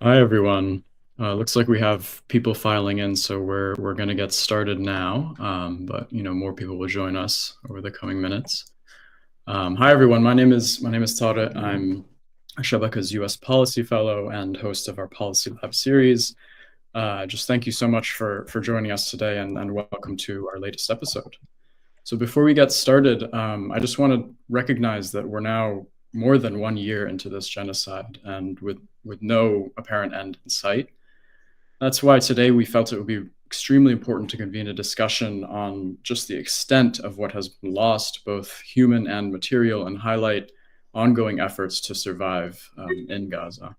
Hi everyone. Looks like we have people filing in, so we're going to get started now. But more people will join us over the coming minutes. Hi everyone. My name is Tariq. I'm Al-Shabaka's U.S. Policy Fellow and host of our Policy Lab series. Just thank you so much for joining us today, and welcome to our latest episode. So before we get started, I just want to recognize that we're now more than 1 year into this genocide, and with no apparent end in sight. That's why today we felt it would be extremely important to convene a discussion on just the extent of what has been lost, both human and material, and highlight ongoing efforts to survive in Gaza.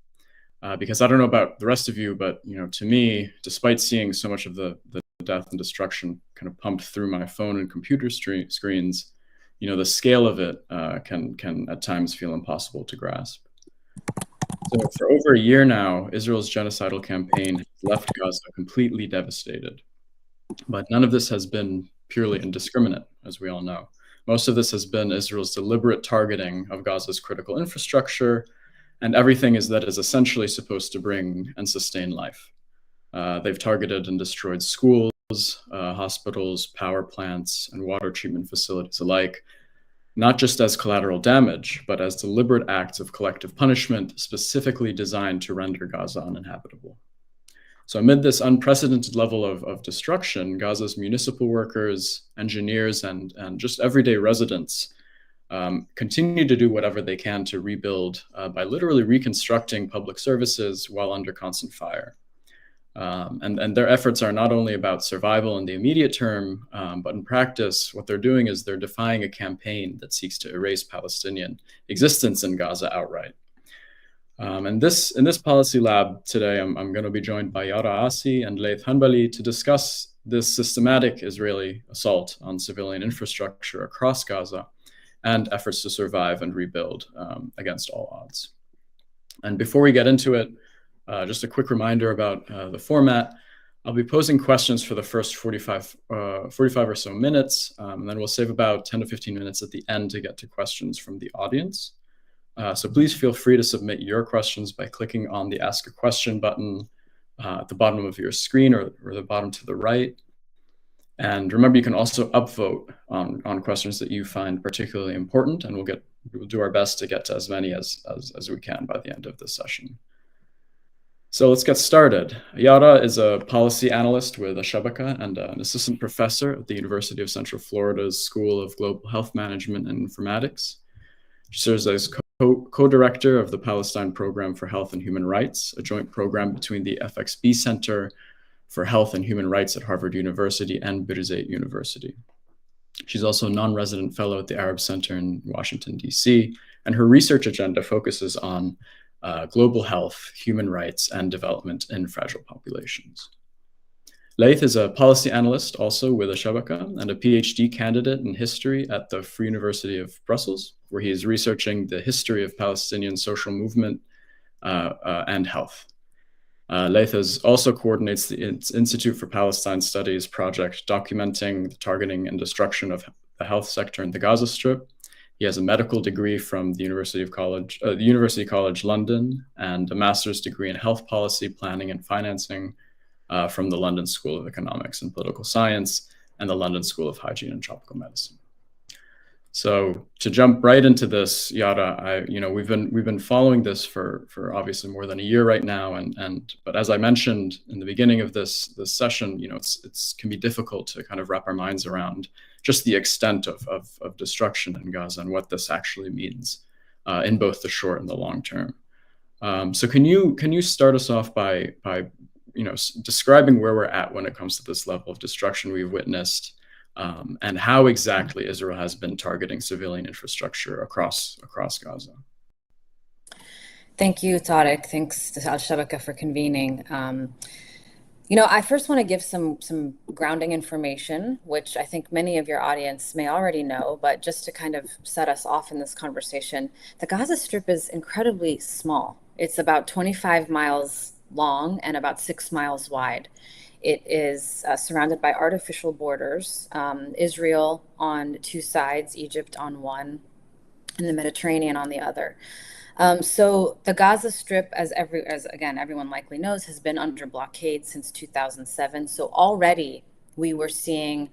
Because I don't know about the rest of you, but to me, despite seeing so much of the death and destruction kind of pumped through my phone and computer screens, the scale of it can at times feel impossible to grasp. So for over a year now, Israel's genocidal campaign has left Gaza completely devastated. But none of this has been purely indiscriminate, as we all know. Most of this has been Israel's deliberate targeting of Gaza's critical infrastructure and everything that is essentially supposed to bring and sustain life. They've targeted and destroyed schools, hospitals, power plants, and water treatment facilities alike, not just as collateral damage, but as deliberate acts of collective punishment specifically designed to render Gaza uninhabitable. So amid this unprecedented level of destruction, Gaza's municipal workers, engineers, and just everyday residents continue to do whatever they can to rebuild by literally reconstructing public services while under constant fire. And their efforts are not only about survival in the immediate term, but in practice, what they're doing is they're defying a campaign that seeks to erase Palestinian existence in Gaza outright. And in this policy lab today, I'm going to be joined by Yara and Layth Hanbali to discuss this systematic Israeli assault on civilian infrastructure across Gaza and efforts to survive and rebuild against all odds. And before we get into it, just a quick reminder about the format. I'll be posing questions for the first 45 or so minutes, and then we'll save about 10 to 15 minutes at the end to get to questions from the audience. So please feel free to submit your questions by clicking on the Ask a Question button at the bottom of your screen or the bottom to the right. And remember, you can also upvote on questions that you find particularly important, and we'll do our best to get to as many as we can by the end of this session. So let's get started. Yara is a policy analyst with Al-Shabaka and an assistant professor at the University of Central Florida's School of Global Health Management and Informatics. She serves as co-director of the Palestine Program for Health and Human Rights, a joint program between the FXB Center for Health and Human Rights at Harvard University and Birzeit University. She's also a non-resident fellow at the Arab Center in Washington, D.C., and her research agenda focuses on global health, human rights, and development in fragile populations. Layth is a policy analyst also with Al-Shabaka and a PhD candidate in history at the Free University of Brussels, where he is researching the history of Palestinian social movement and health. Layth also coordinates the Institute for Palestine Studies project documenting the targeting and destruction of the health sector in the Gaza Strip. He has a medical degree from the University College London and a master's degree in health policy, planning, and financing from the London School of Economics and Political Science and the London School of Hygiene and Tropical Medicine. So to jump right into this, Yara, we've been following this for obviously more than a year right now, but as I mentioned in the beginning of this session, it's can be difficult to kind of wrap our minds around just the extent of destruction in Gaza and what this actually means in both the short and the long term. So can you start us off by describing where we're at when it comes to this level of destruction we've witnessed, and how exactly Israel has been targeting civilian infrastructure across Gaza? Thank you, Tariq. Thanks to Al-Shabaka for convening. I first want to give some grounding information, which I think many of your audience may already know, but just to kind of set us off in this conversation, the Gaza Strip is incredibly small. It's about 25 miles long and about 6 miles wide. It is surrounded by artificial borders, Israel on two sides, Egypt on one, and the Mediterranean on the other. So the Gaza Strip, as again everyone likely knows, has been under blockade since 2007. So already we were seeing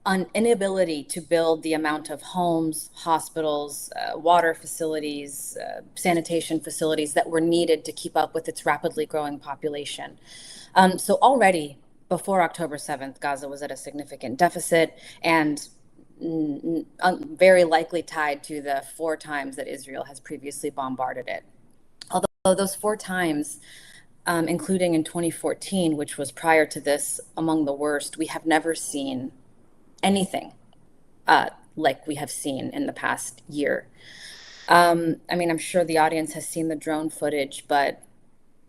an inability to build the amount of homes, hospitals, water facilities, sanitation facilities that were needed to keep up with its rapidly growing population. So already before October 7th, Gaza was at a significant deficit and very likely tied to the 4 times that Israel has previously bombarded it. Although those 4 times, including in 2014, which was prior to this, among the worst, we have never seen anything like we have seen in the past year. I mean, I'm sure the audience has seen the drone footage, but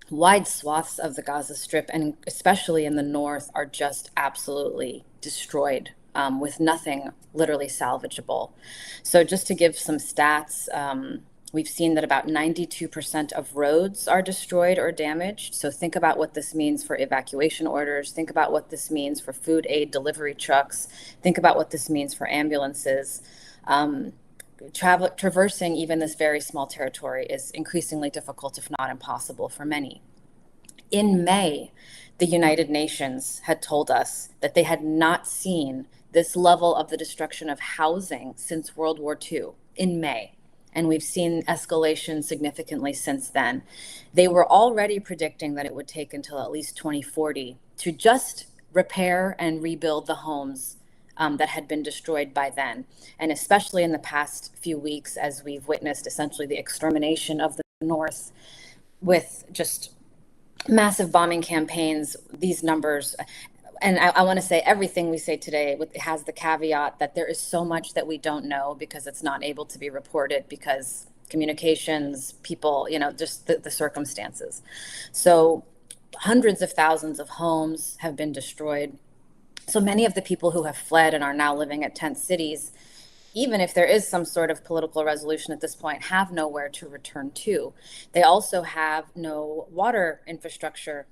wide swaths of the Gaza Strip, and especially in the north, are just absolutely destroyed, with nothing literally salvageable. So, just to give some stats, we've seen that about 92% of roads are destroyed or damaged. So, think about what this means for evacuation orders. Think about what this means for food aid delivery trucks. Think about what this means for ambulances. Traversing even this very small territory is increasingly difficult, if not impossible, for many. In May, the United Nations had told us that they had not seen this level of the destruction of housing since World War II in May. And we've seen escalation significantly since then. They were already predicting that it would take until at least 2040 to just repair and rebuild the homes that had been destroyed by then. And especially in the past few weeks, as we've witnessed essentially the extermination of the North with just massive bombing campaigns, these numbers, and I want to say everything we say today has the caveat that there is so much that we don't know because it's not able to be reported because communications, people, just the circumstances. So hundreds of thousands of homes have been destroyed. So many of the people who have fled and are now living at tent cities, even if there is some sort of political resolution at this point, have nowhere to return to. They also have no water infrastructure.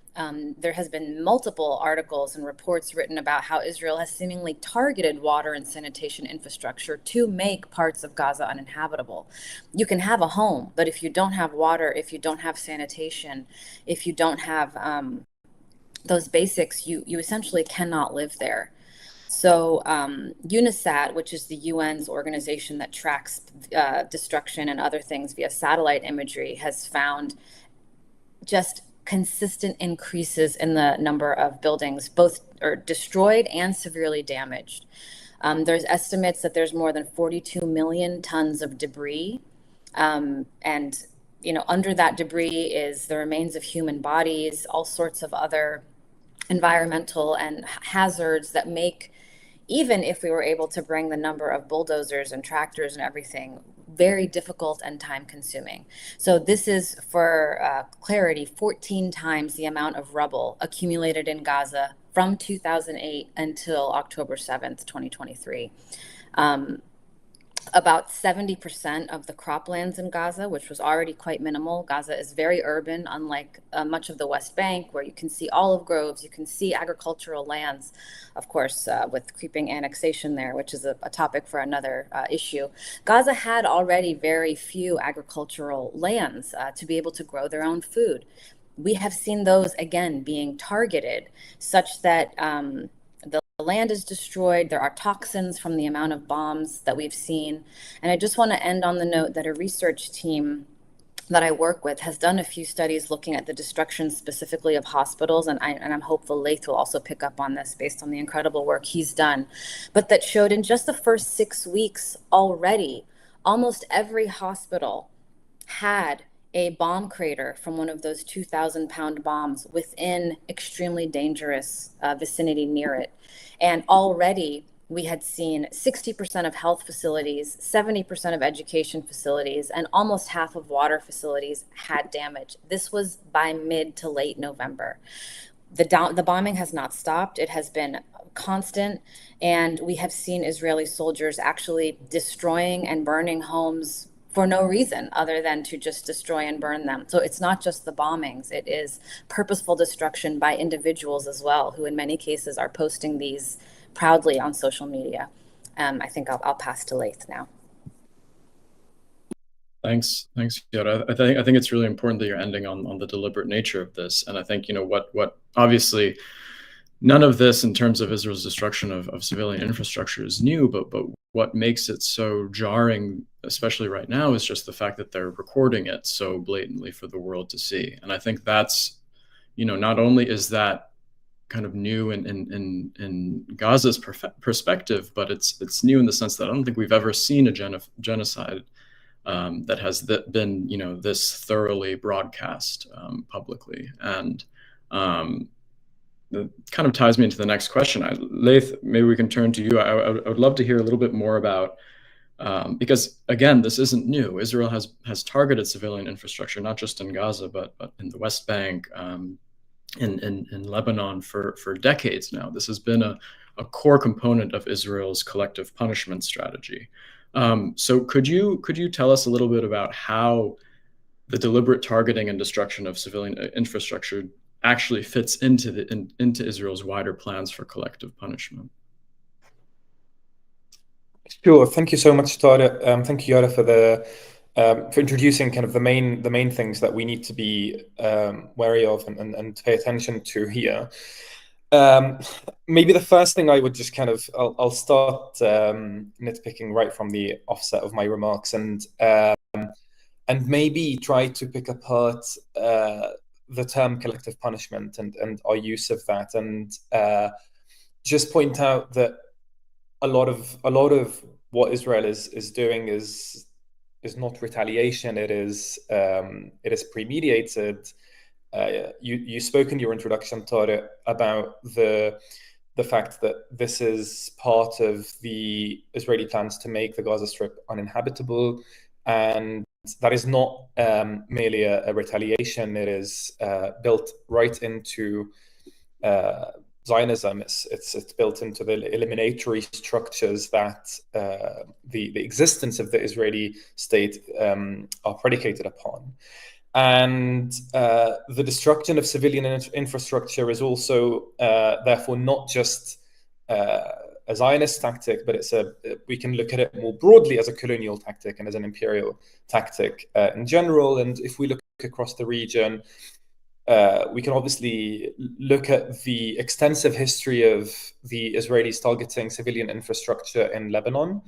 There has been multiple articles and reports written about how Israel has seemingly targeted water and sanitation infrastructure to make parts of Gaza uninhabitable. You can have a home, but if you don't have water, if you don't have sanitation, if you don't have those basics, you essentially cannot live there. So UNISAT, which is the UN's organization that tracks destruction and other things via satellite imagery, has found just consistent increases in the number of buildings, both are destroyed and severely damaged. There's estimates that there's more than 42 million tons of debris. And under that debris is the remains of human bodies, all sorts of other environmental and hazards that make, even if we were able to bring the number of bulldozers and tractors and everything, very difficult and time consuming. So this is, for clarity, 14 times the amount of rubble accumulated in Gaza from 2008 until October 7th, 2023. About 70% of the croplands in Gaza, which was already quite minimal. Gaza is very urban, unlike much of the West Bank, where you can see olive groves, you can see agricultural lands, of course, with creeping annexation there, which is a topic for another issue. Gaza had already very few agricultural lands to be able to grow their own food. We have seen those again being targeted such that the land is destroyed. There are toxins from the amount of bombs that we've seen. And I just want to end on the note that a research team that I work with has done a few studies looking at the destruction specifically of hospitals. And I'm hopeful Layth will also pick up on this based on the incredible work he's done. But that showed in just the first 6 weeks already, almost every hospital had a bomb crater from one of those 2,000-pound bombs within extremely dangerous vicinity near it. And already we had seen 60% of health facilities, 70% of education facilities, and almost half of water facilities had damage. This was by mid to late November. The bombing has not stopped. It has been constant. And we have seen Israeli soldiers actually destroying and burning homes for no reason other than to just destroy and burn them. So it's not just the bombings, it is purposeful destruction by individuals as well, who in many cases are posting these proudly on social media. I think I'll pass to Layth now. Thanks, Yara. I think it's really important that you're ending on the deliberate nature of this, and I think what obviously none of this in terms of Israel's destruction of civilian infrastructure is new, but what makes it so jarring, especially right now, is just the fact that they're recording it so blatantly for the world to see, and I think that's not only is that kind of new in Gaza's perspective, but it's new in the sense that I don't think we've ever seen a genocide that has been this thoroughly broadcast publicly, and it kind of ties me into the next question. Layth, maybe we can turn to you. I would love to hear a little bit more about because again, this isn't new. Israel has targeted civilian infrastructure not just in Gaza but in the West Bank, in Lebanon for decades now. This has been a core component of Israel's collective punishment strategy. So could you tell us a little bit about how the deliberate targeting and destruction of civilian infrastructure actually fits into Israel's wider plans for collective punishment? Sure. Thank you so much, Tariq. Thank you, Yara, for introducing kind of the main things that we need to be wary of and pay attention to here. Maybe the first thing I would just I'll start nitpicking right from the offset of my remarks and maybe try to pick apart the term collective punishment and our use of that, and just point out that a lot of what Israel is doing is not retaliation. It is premeditated. You spoke in your introduction, Tariq, about the fact that this is part of the Israeli plans to make the Gaza Strip uninhabitable, and that is not merely a retaliation. It is built right into Zionism. It's built into the eliminatory structures that the existence of the Israeli state are predicated upon. And the destruction of civilian infrastructure is also therefore not just a Zionist tactic, but we can look at it more broadly as a colonial tactic and as an imperial tactic in general. And if we look across the region, we can obviously look at the extensive history of the Israelis targeting civilian infrastructure in Lebanon,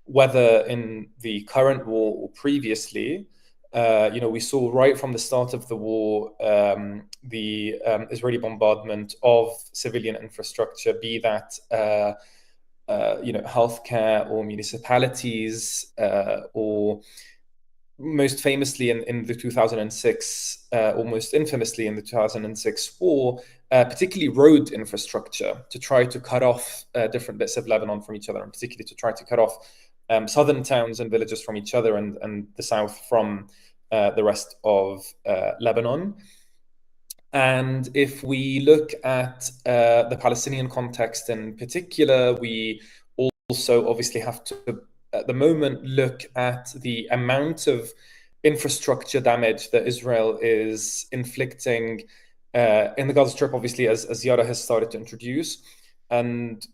whether in the current war or previously. We saw right from the start of the war the Israeli bombardment of civilian infrastructure, be that healthcare or municipalities, or most famously in the 2006, or most infamously in the 2006 war, particularly road infrastructure, to try to cut off different bits of Lebanon from each other, and particularly to try to cut off southern towns and villages from each other, and the south from the rest of Lebanon. And if we look at the Palestinian context in particular, we also obviously have to, at the moment, look at the amount of infrastructure damage that Israel is inflicting in the Gaza Strip, obviously, as Yara has started to introduce, and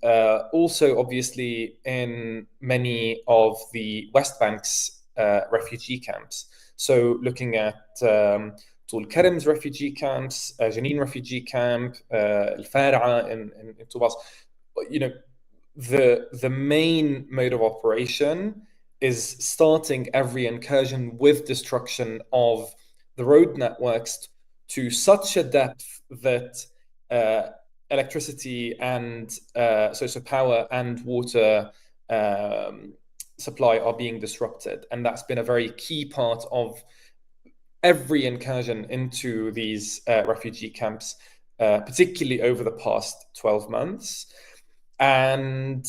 also, obviously, in many of the West Bank's refugee camps. So looking at Tul Karim's refugee camps, Jenin refugee camp, Al-Fara'a in Tubas, the main mode of operation is starting every incursion with destruction of the road networks to such a depth that electricity and so power and water supply are being disrupted. And that's been a very key part of every incursion into these refugee camps, particularly over the past 12 months. And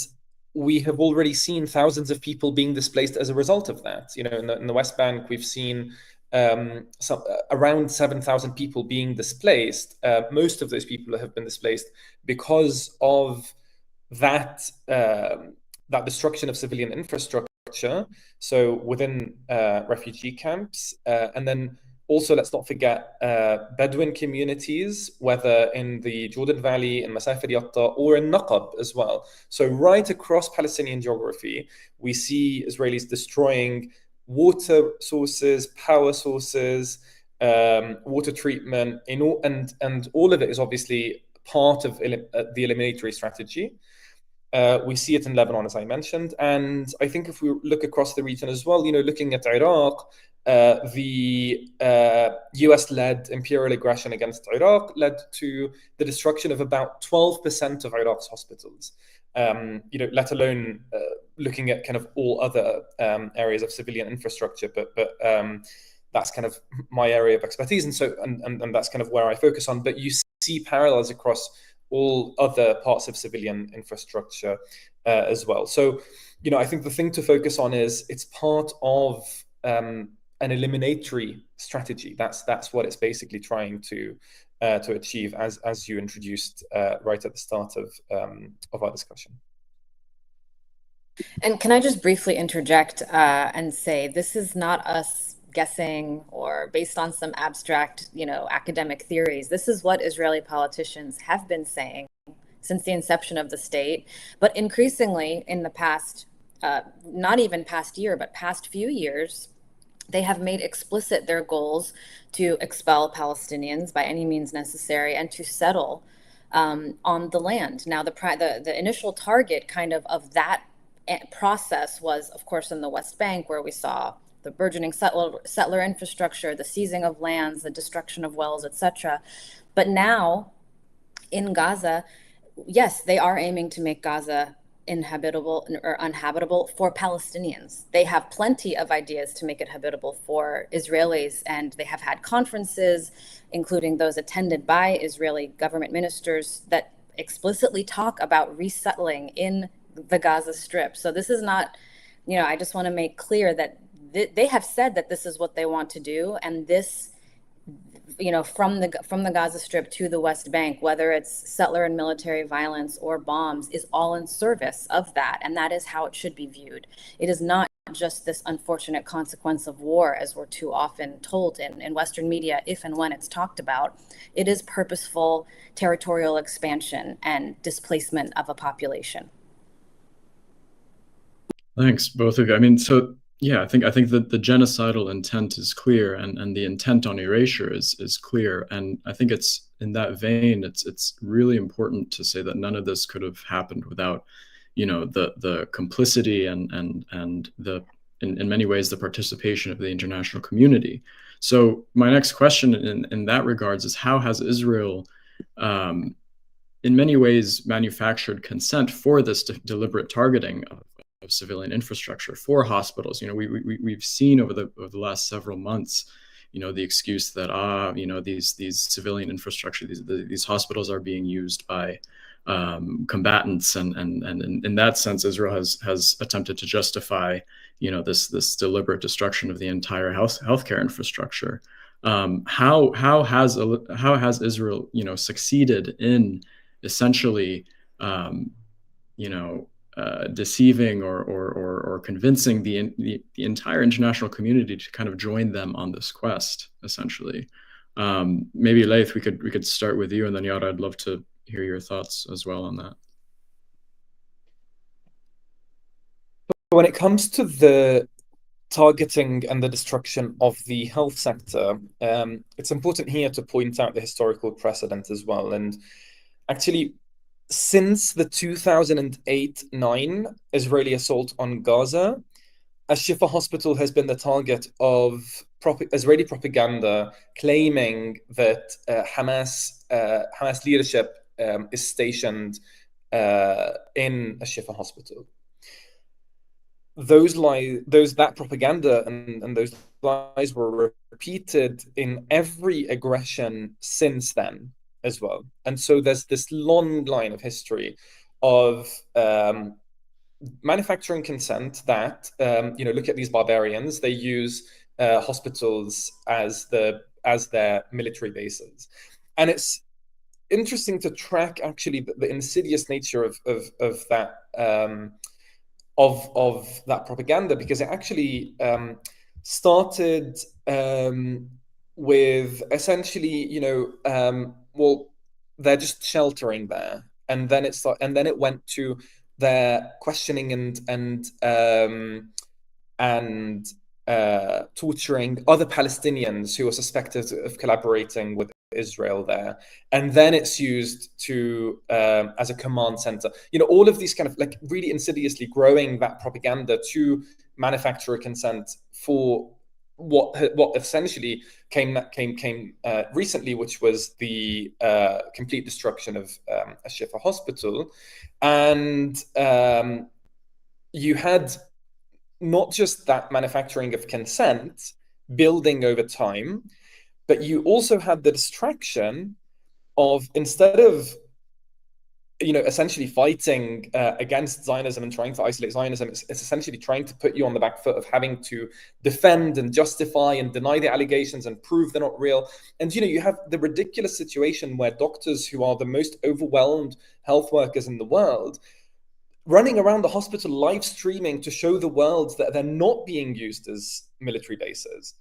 we have already seen thousands of people being displaced as a result of that. In the West Bank, we've seen around 7,000 people being displaced. Most of those people have been displaced because of that destruction of civilian infrastructure, so within refugee camps. And then also, let's not forget Bedouin communities, whether in the Jordan Valley, in Masaf al-Yatta, or in Naqab as well. So right across Palestinian geography, we see Israelis destroying water sources, power sources, water treatment, and all of it is obviously part of the eliminatory strategy. We see it in Lebanon, as I mentioned, and I think if we look across the region as well, looking at Iraq, the US-led imperial aggression against Iraq led to the destruction of about 12% of Iraq's hospitals. Let alone looking at kind of all other areas of civilian infrastructure, but that's kind of my area of expertise, and that's kind of where I focus on. But you see parallels across all other parts of civilian infrastructure as well. So, I think the thing to focus on is it's part of an eliminatory strategy. That's what it's basically trying to achieve, as you introduced right at the start of our discussion. And can I just briefly interject and say this is not us guessing or based on some abstract, academic theories. This is what Israeli politicians have been saying since the inception of the state, but increasingly in the past, not even past year, but past few years, they have made explicit their goals to expel Palestinians by any means necessary and to settle on the land. Now, the initial target of that process was, of course, in the West Bank, where we saw the burgeoning settler infrastructure, the seizing of lands, the destruction of wells, etc. But now in Gaza, yes, they are aiming to make Gaza inhabitable or uninhabitable for Palestinians. They have plenty of ideas to make it habitable for Israelis, and they have had conferences, including those attended by Israeli government ministers, that explicitly talk about resettling in the Gaza Strip. So this is not, I just want to make clear that they have said that this is what they want to do, and this, from the Gaza Strip to the West Bank, whether it's settler and military violence or bombs, is all in service of that, and that is how it should be viewed. It is not just this unfortunate consequence of war, as we're too often told in Western media, if and when it's talked about. It is purposeful territorial expansion and displacement of a population. Thanks, both of you. I mean, so yeah, I think that the genocidal intent is clear, and the intent on erasure is clear. And I think it's in that vein, it's really important to say that none of this could have happened without, the complicity and the in many ways the participation of the international community. So my next question in that regards is, how has Israel in many ways manufactured consent for this deliberate targeting of civilian infrastructure, for hospitals? We've seen over the last several months, the excuse that these civilian infrastructure, these hospitals are being used by combatants, and in that sense, Israel has attempted to justify this deliberate destruction of the entire healthcare infrastructure. How has Israel succeeded in essentially deceiving or convincing the entire international community to kind of join them on this quest, essentially? Maybe Layth, we could start with you, and then Yara, I'd love to hear your thoughts as well on that. When it comes to the targeting and the destruction of the health sector, it's important here to point out the historical precedent as well. And actually, since the 2008-9 Israeli assault on Gaza, Al-Shifa hospital has been the target of Israeli propaganda claiming that Hamas leadership is stationed in Al-Shifa hospital. That propaganda and those lies were repeated in every aggression since then as well. And so there's this long line of history of manufacturing consent that, look at these barbarians, they use hospitals as their military bases. And it's interesting to track actually the insidious nature of that of that propaganda, because it actually started with essentially, they're just sheltering there, and then it went to their questioning and torturing other Palestinians who are suspected of collaborating with Israel there, and then it's used to as a command center. All of these kind of like really insidiously growing that propaganda to manufacture a consent for what essentially came recently, which was the complete destruction of a Shifa hospital, and you had not just that manufacturing of consent building over time, but you also had the distraction of, instead of essentially fighting against Zionism and trying to isolate Zionism, it's essentially trying to put you on the back foot of having to defend and justify and deny the allegations and prove they're not real. And you have the ridiculous situation where doctors, who are the most overwhelmed health workers in the world, running around the hospital live streaming to show the world that they're not being used as military bases.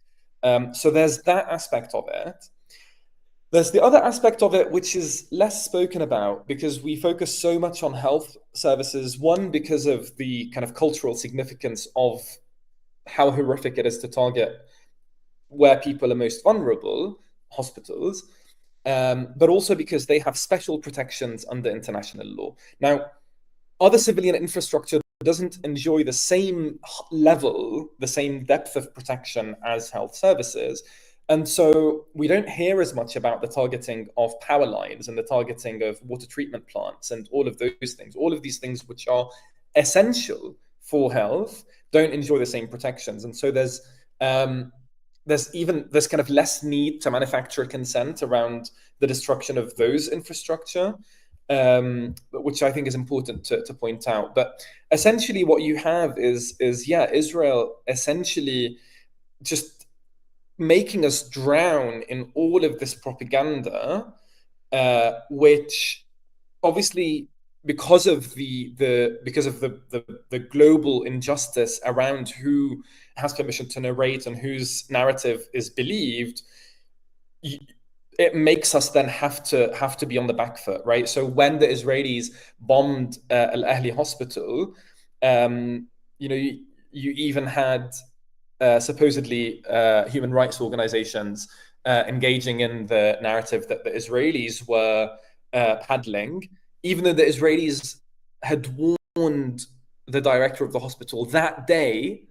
So there's that aspect of it. There's the other aspect of it, which is less spoken about because we focus so much on health services. One, because of the kind of cultural significance of how horrific it is to target where people are most vulnerable, hospitals, but also because they have special protections under international law. Now, other civilian infrastructure doesn't enjoy the same level, the same depth of protection as health services. And so we don't hear as much about the targeting of power lines and the targeting of water treatment plants and all of those things. All of these things which are essential for health don't enjoy the same protections. And so there's kind of less need to manufacture consent around the destruction of those infrastructure. Which I think is important to point out. But essentially what you have is Israel essentially just making us drown in all of this propaganda, which obviously, because of the global injustice around who has permission to narrate and whose narrative is believed, it makes us then have to be on the back foot, right? So when the Israelis bombed Al-Ahli hospital, you even had supposedly human rights organizations engaging in the narrative that the Israelis were paddling, even though the Israelis had warned the director of the hospital that day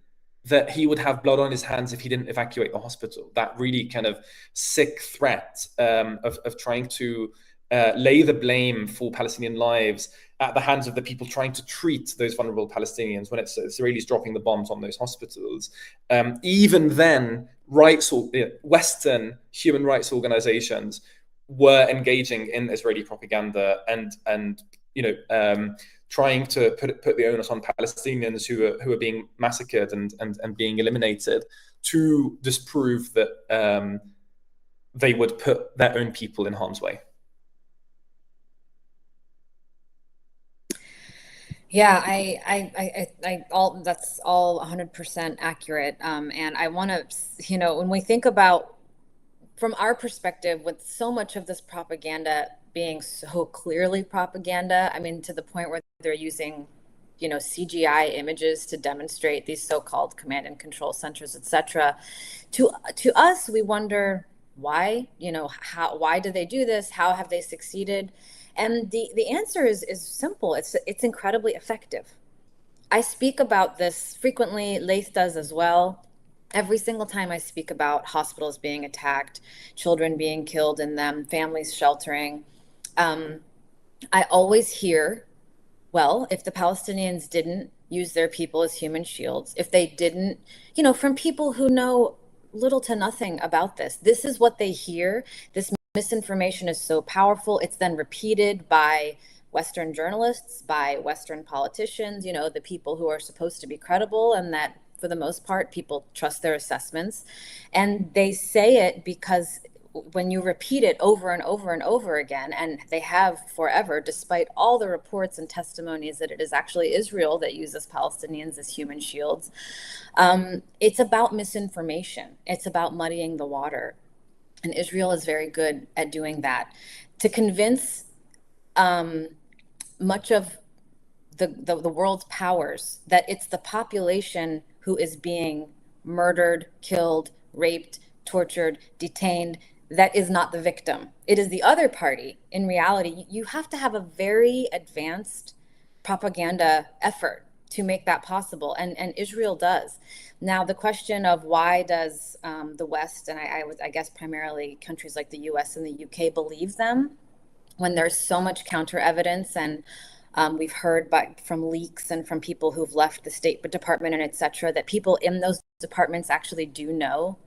that he would have blood on his hands if he didn't evacuate the hospital. That really kind of sick threat of trying to lay the blame for Palestinian lives at the hands of the people trying to treat those vulnerable Palestinians when it's Israelis dropping the bombs on those hospitals. Even then, Western human rights organizations were engaging in Israeli propaganda and trying to put the onus on Palestinians who are being massacred and being eliminated to disprove that they would put their own people in harm's way. Yeah, that's all 100% accurate. And I want to, when we think about, from our perspective, with so much of this propaganda being so clearly propaganda, I mean, to the point where they're using, CGI images to demonstrate these so-called command and control centers, etc. To us, we wonder why, why do they do this? How have they succeeded? And the answer is simple. It's incredibly effective. I speak about this frequently. Layth does as well. Every single time I speak about hospitals being attacked, children being killed in them, families sheltering, I always hear, well, if the Palestinians didn't use their people as human shields, if they didn't, from people who know little to nothing about this, this is what they hear. This misinformation is so powerful. It's then repeated by Western journalists, by Western politicians, the people who are supposed to be credible, and that for the most part, people trust their assessments. And they say it because when you repeat it over and over and over again, and they have forever, despite all the reports and testimonies that it is actually Israel that uses Palestinians as human shields, it's about misinformation. It's about muddying the water. And Israel is very good at doing that. To convince much of the world's powers that it's the population who is being murdered, killed, raped, tortured, detained, that is not the victim. It is the other party. In reality, you have to have a very advanced propaganda effort to make that possible, and Israel does. Now, the question of why does the West, and I guess primarily countries like the US and the UK, believe them when there's so much counter evidence, and we've heard from leaks and from people who've left the State Department and et cetera, that people in those departments actually do know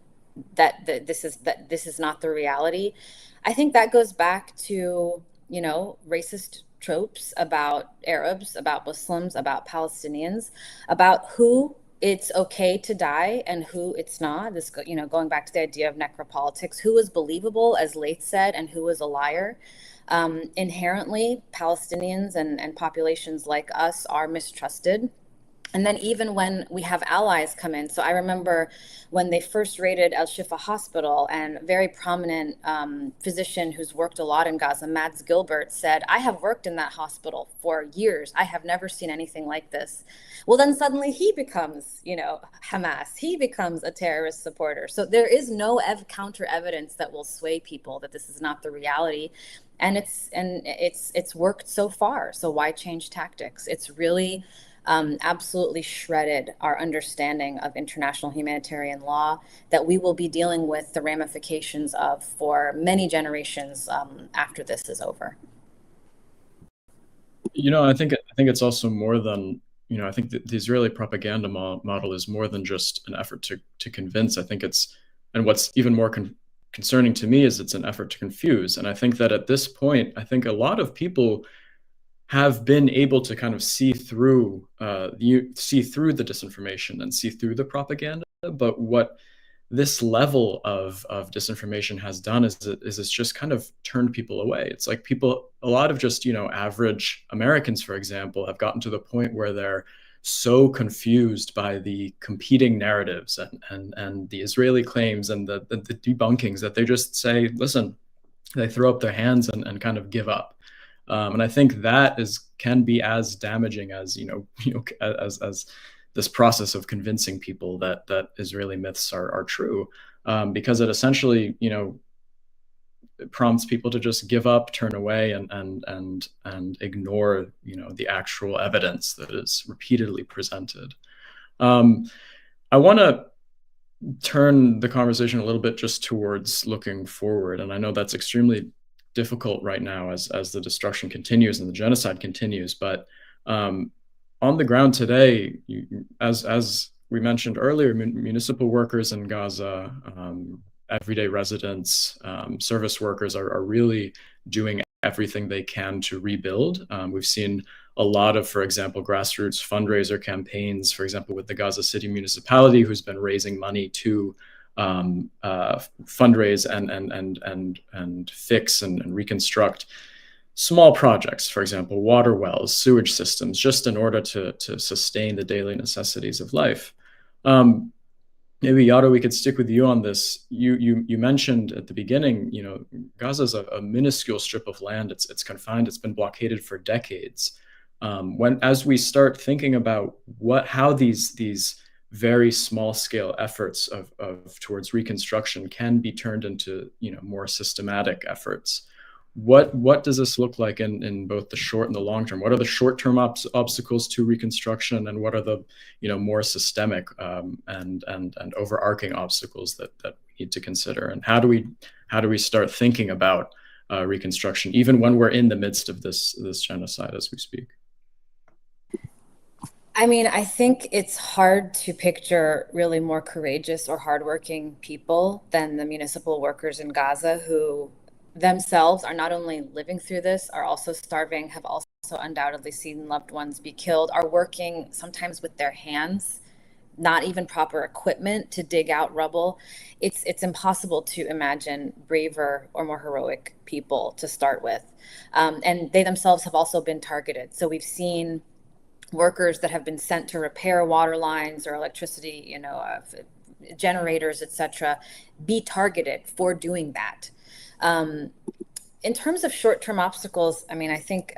that this is not the reality. I think that goes back to, racist tropes about Arabs, about Muslims, about Palestinians, about who it's okay to die and who it's not. This, going back to the idea of necropolitics, who is believable, as Layth said, and who is a liar. Inherently, Palestinians and populations like us are mistrusted. And then even when we have allies come in. So I remember when they first raided Al-Shifa Hospital, and a very prominent physician who's worked a lot in Gaza, Mads Gilbert, said, I have worked in that hospital for years. I have never seen anything like this. Well, then suddenly he becomes, Hamas. He becomes a terrorist supporter. So there is no counter evidence that will sway people that this is not the reality. And it's worked so far. So why change tactics? It's really absolutely shredded our understanding of international humanitarian law that we will be dealing with the ramifications of for many generations after this is over. I think it's also more than, I think that the Israeli propaganda model is more than just an effort to convince. I think and what's even more concerning to me is it's an effort to confuse. And I think that at this point, I think a lot of people have been able to kind of see through the disinformation and see through the propaganda. But what this level of disinformation has done is it's just kind of turned people away. It's like a lot of just, average Americans, for example, have gotten to the point where they're so confused by the competing narratives and the Israeli claims and the debunkings that they just say, listen, they throw up their hands and kind of give up. And I think that can be as damaging as as this process of convincing people that Israeli myths are true, because it essentially it prompts people to just give up, turn away, and ignore the actual evidence that is repeatedly presented. I want to turn the conversation a little bit just towards looking forward, and I know that's extremely difficult right now as the destruction continues and the genocide continues. But on the ground today, as we mentioned earlier, municipal workers in Gaza, everyday residents, service workers are really doing everything they can to rebuild. We've seen a lot of, for example, grassroots fundraiser campaigns, for example, with the Gaza City municipality, who's been raising money to fundraise and fix and reconstruct small projects, for example, water wells, sewage systems, just in order to sustain the daily necessities of life. Maybe Yara, we could stick with you on this. You mentioned at the beginning, Gaza is a minuscule strip of land. It's confined. It's been blockaded for decades. As we start thinking about how these very small scale efforts towards reconstruction can be turned into more systematic efforts, what does this look like in both the short and the long term? What are the short-term obstacles to reconstruction, and what are the more systemic and overarching obstacles that we need to consider? And how do we start thinking about reconstruction even when we're in the midst of this genocide as we speak? I mean, I think it's hard to picture really more courageous or hardworking people than the municipal workers in Gaza, who themselves are not only living through this, are also starving, have also undoubtedly seen loved ones be killed, are working sometimes with their hands, not even proper equipment to dig out rubble. It's impossible to imagine braver or more heroic people to start with. And they themselves have also been targeted. So we've seen workers that have been sent to repair water lines or electricity, generators, etc., be targeted for doing that. In terms of short-term obstacles, I mean, I think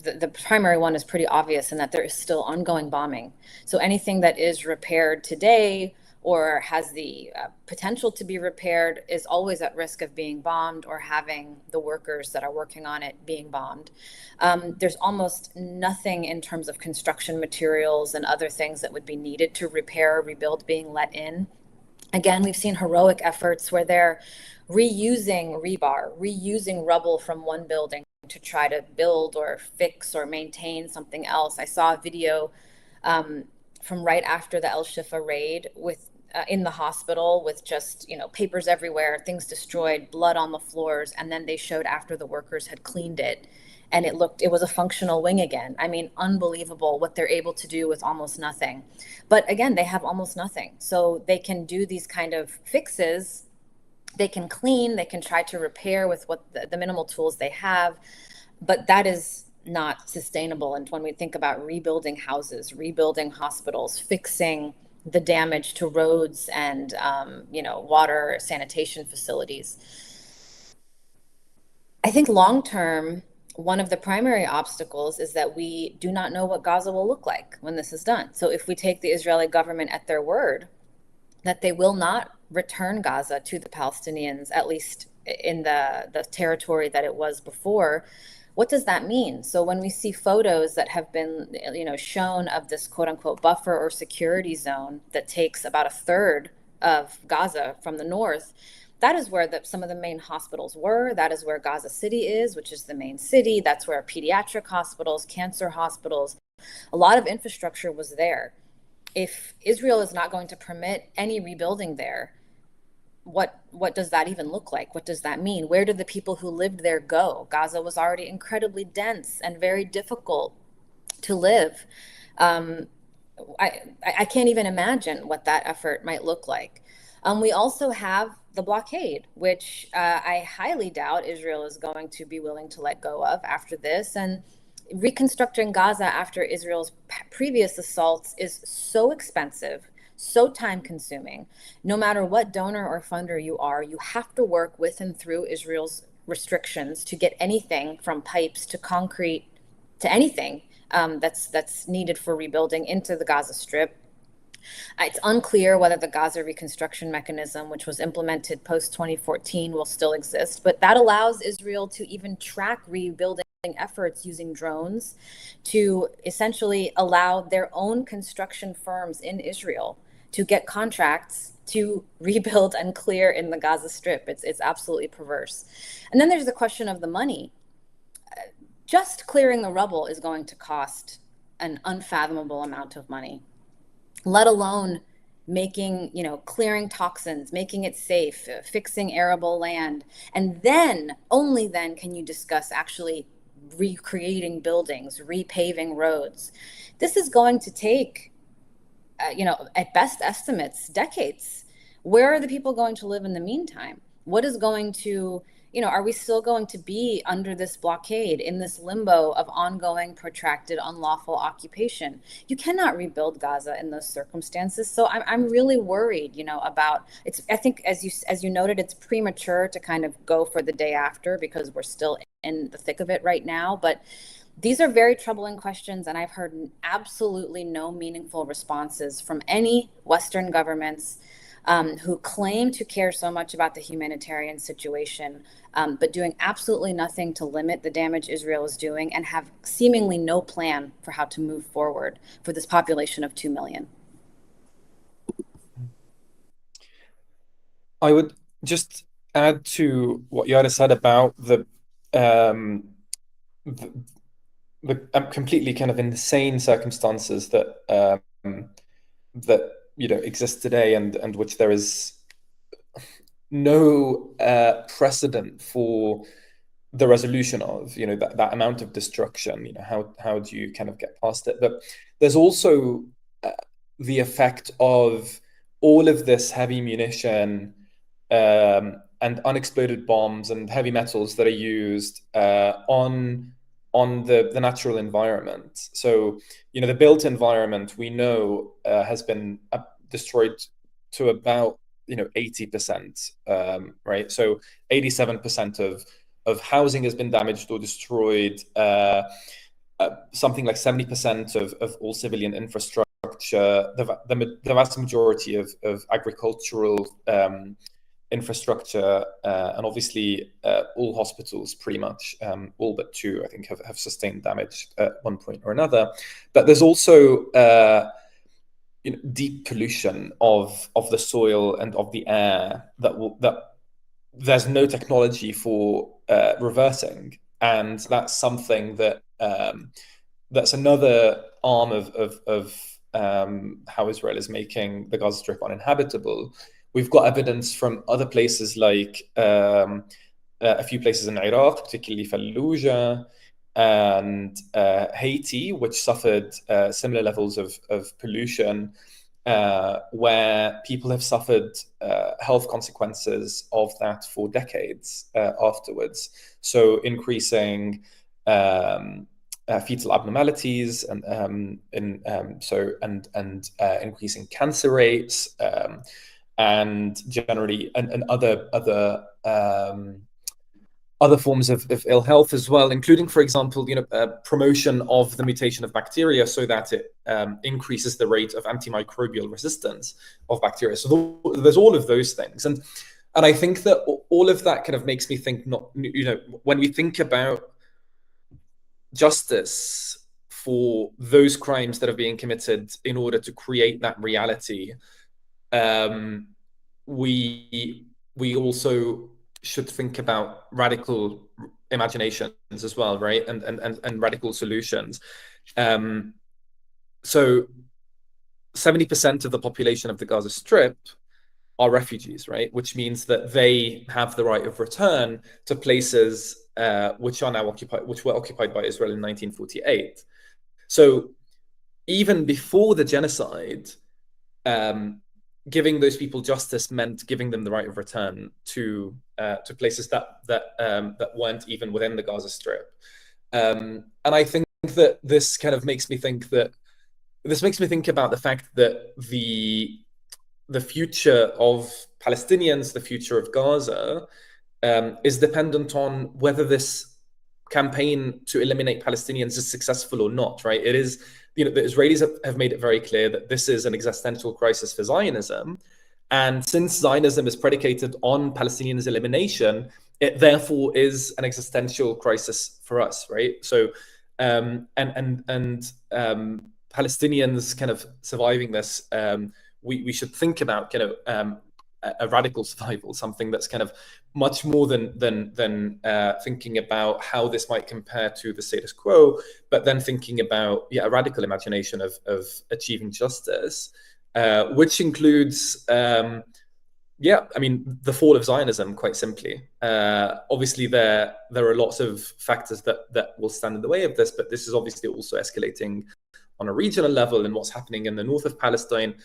the primary one is pretty obvious in that there is still ongoing bombing. So anything that is repaired today or has the potential to be repaired is always at risk of being bombed or having the workers that are working on it being bombed. There's almost nothing in terms of construction materials and other things that would be needed to repair or rebuild being let in. Again, we've seen heroic efforts where they're reusing rebar, reusing rubble from one building to try to build or fix or maintain something else. I saw a video from right after the Al-Shifa raid with in the hospital with just, papers everywhere, things destroyed, blood on the floors. And then they showed after the workers had cleaned it and it was a functional wing again. I mean, unbelievable what they're able to do with almost nothing. But again, they have almost nothing. So they can do these kind of fixes. They can clean, they can try to repair with what the minimal tools they have. But that is not sustainable. And when we think about rebuilding houses, rebuilding hospitals, fixing the damage to roads and, water, sanitation facilities, I think long term, one of the primary obstacles is that we do not know what Gaza will look like when this is done. So if we take the Israeli government at their word that they will not return Gaza to the Palestinians, at least in the territory that it was before, what does that mean? So when we see photos that have been, shown of this quote unquote buffer or security zone that takes about a third of Gaza from the north, that is where some of the main hospitals were. That is where Gaza City is, which is the main city. That's where pediatric hospitals, cancer hospitals, a lot of infrastructure was there. If Israel is not going to permit any rebuilding there, what does that even look like? What does that mean? Where did the people who lived there go? Gaza was already incredibly dense and very difficult to live. I can't even imagine what that effort might look like. We also have the blockade, which I highly doubt Israel is going to be willing to let go of after this. And reconstructing Gaza after Israel's previous assaults is so expensive, so time consuming. No matter what donor or funder you are, you have to work with and through Israel's restrictions to get anything from pipes to concrete to anything that's needed for rebuilding into the Gaza Strip. It's unclear whether the Gaza reconstruction mechanism, which was implemented post-2014, will still exist, but that allows Israel to even track rebuilding efforts using drones to essentially allow their own construction firms in Israel to get contracts to rebuild and clear in the Gaza Strip. It's absolutely perverse. And then there's the question of the money. Just clearing the rubble is going to cost an unfathomable amount of money, let alone making, clearing toxins, making it safe, fixing arable land. And then, only then can you discuss actually recreating buildings, repaving roads. This is going to take, at best estimates, decades. Where are the people going to live in the meantime? What is going to, are we still going to be under this blockade, in this limbo of ongoing, protracted, unlawful occupation? You cannot rebuild Gaza in those circumstances. So I'm really worried, about it's. I think as you noted, it's premature to kind of go for the day after because we're still in the thick of it right now. But these are very troubling questions, and I've heard absolutely no meaningful responses from any Western governments who claim to care so much about the humanitarian situation, but doing absolutely nothing to limit the damage Israel is doing and have seemingly no plan for how to move forward for this population of 2 million. I would just add to what Yara said about the completely kind of insane circumstances that exist today, and which there is no precedent for the resolution of, that amount of destruction. How do you kind of get past it? But there's also the effect of all of this heavy munition and unexploded bombs and heavy metals that are used on the natural environment. So, the built environment we know has been destroyed to about 80%, right? So 87% of housing has been damaged or destroyed. Something like 70% of all civilian infrastructure infrastructure, the vast majority of agricultural infrastructure, and obviously all hospitals, pretty much, all but two, I think, have sustained damage at one point or another. But there's also deep pollution of the soil and of the air that there's no technology for reversing, and that's something that that's another arm of how Israel is making the Gaza Strip uninhabitable. We've got evidence from other places like a few places in Iraq, particularly Fallujah, and Haiti, which suffered similar levels of pollution, where people have suffered health consequences of that for decades afterwards. So increasing fetal abnormalities and increasing cancer rates, and generally and other forms of ill health as well, including, for example, promotion of the mutation of bacteria so that it increases the rate of antimicrobial resistance of bacteria. So there's all of those things, and I think that all of that kind of makes me think, when we think about justice for those crimes that are being committed in order to create that reality, we also should think about radical imaginations as well, right? And radical solutions. So 70% of the population of the Gaza Strip are refugees, right? Which means that they have the right of return to places which are now occupied, which were occupied by Israel in 1948. So even before the genocide, giving those people justice meant giving them the right of return to places that weren't even within the Gaza Strip. And I think that this kind of makes me think about the fact that the future of Palestinians, the future of Gaza, is dependent on whether this campaign to eliminate Palestinians is successful or not, right? It is, the Israelis have made it very clear that this is an existential crisis for Zionism. And since Zionism is predicated on Palestinians' elimination, it therefore is an existential crisis for us, right? So, Palestinians kind of surviving this, we should think about kind of a radical survival, something that's kind of much more than thinking about how this might compare to the status quo, but then thinking about a radical imagination of achieving justice, which includes the fall of Zionism, quite simply. Obviously, there are lots of factors that will stand in the way of this, but this is obviously also escalating on a regional level, and what's happening in the north of Palestine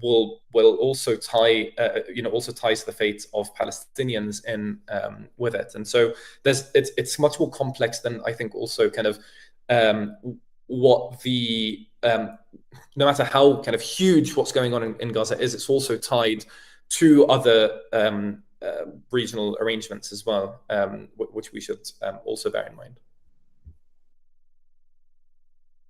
will also ties the fate of Palestinians in with it. And so it's much more complex than I think also kind of what the no matter how kind of huge what's going on in Gaza is, it's also tied to other regional arrangements as well, which we should also bear in mind.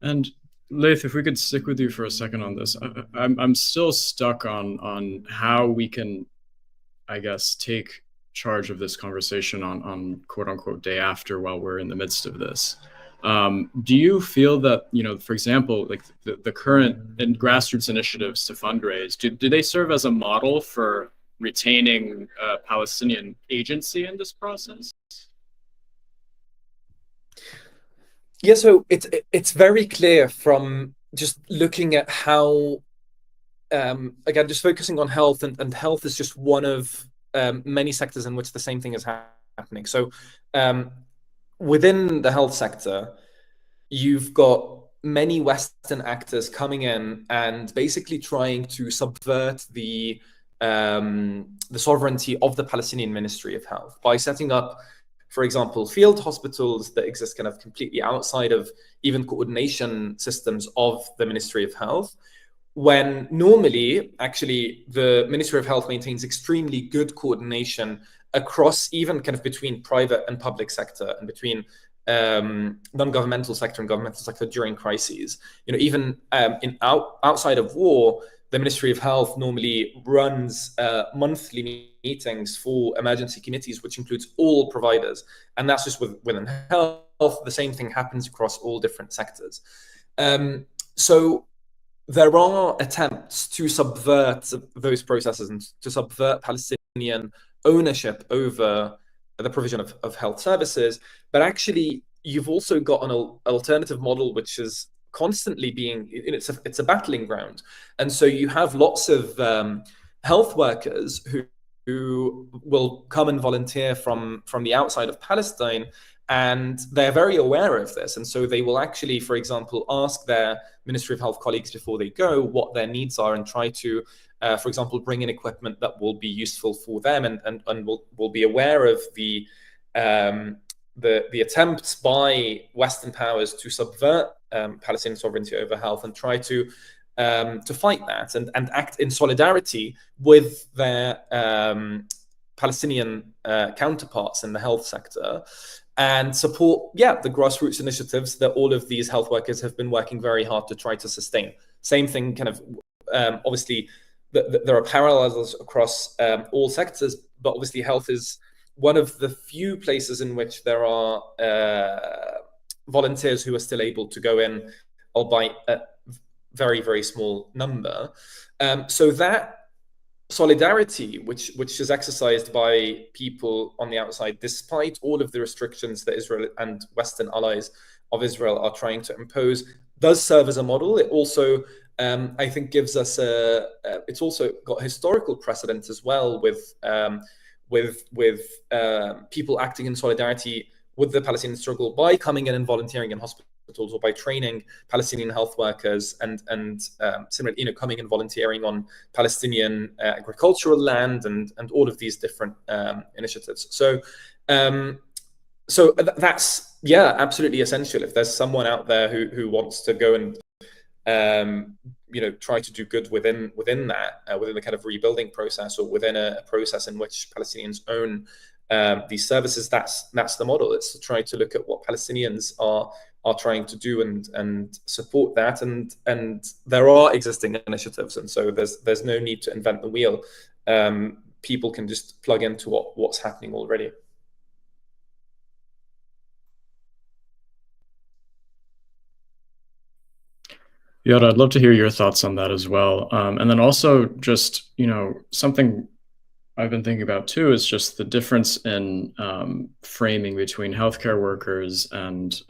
And Layth, if we could stick with you for a second on this, I'm still stuck on how we can, I guess, take charge of this conversation on quote unquote day after while we're in the midst of this. Do you feel that, for example, like the current grassroots initiatives to fundraise, do they serve as a model for retaining Palestinian agency in this process? Yeah, so it's very clear from just looking at how, again, just focusing on health, and health is just one of many sectors in which the same thing is happening. So within the health sector, you've got many Western actors coming in and basically trying to subvert the sovereignty of the Palestinian Ministry of Health by setting up, for example, field hospitals that exist kind of completely outside of even coordination systems of the Ministry of Health, when normally, actually, the Ministry of Health maintains extremely good coordination across even kind of between private and public sector and between non-governmental sector and governmental sector during crises. Even outside of war, the Ministry of Health normally runs monthly meetings for emergency committees, which includes all providers. And that's just within health. The same thing happens across all different sectors. So there are attempts to subvert those processes and to subvert Palestinian ownership over the provision of health services. But actually, you've also got an alternative model, which is constantly it's a battling ground. And so you have lots of health workers who will come and volunteer from the outside of Palestine, and they're very aware of this. And so they will actually, for example, ask their Ministry of Health colleagues before they go what their needs are, and try to, for example, bring in equipment that will be useful for them, and will be aware of the attempts by Western powers to subvert Palestinian sovereignty over health, and try to fight that and act in solidarity with their Palestinian counterparts in the health sector, and support, the grassroots initiatives that all of these health workers have been working very hard to try to sustain. Same thing, kind of, obviously, there are parallels across all sectors, but obviously health is one of the few places in which there are volunteers who are still able to go in, albeit a very, very small number. So that solidarity, which is exercised by people on the outside, despite all of the restrictions that Israel and Western allies of Israel are trying to impose, does serve as a model. It also, I think, gives us it's also got historical precedent as well, with people acting in solidarity with the Palestinian struggle by coming in and volunteering in hospitals, or by training Palestinian health workers, and similarly, coming and volunteering on Palestinian agricultural land, and all of these different initiatives. So that's absolutely essential. If there's someone out there who wants to go and try to do good within that, within the kind of rebuilding process, or within a process in which Palestinians own these services, that's the model. It's to try to look at what Palestinians are trying to do, and support that. And there are existing initiatives, and so there's no need to invent the wheel. People can just plug into what's happening already. Yara, I'd love to hear your thoughts on that as well. And then also, just, something I've been thinking about too is just the difference in framing between healthcare workers and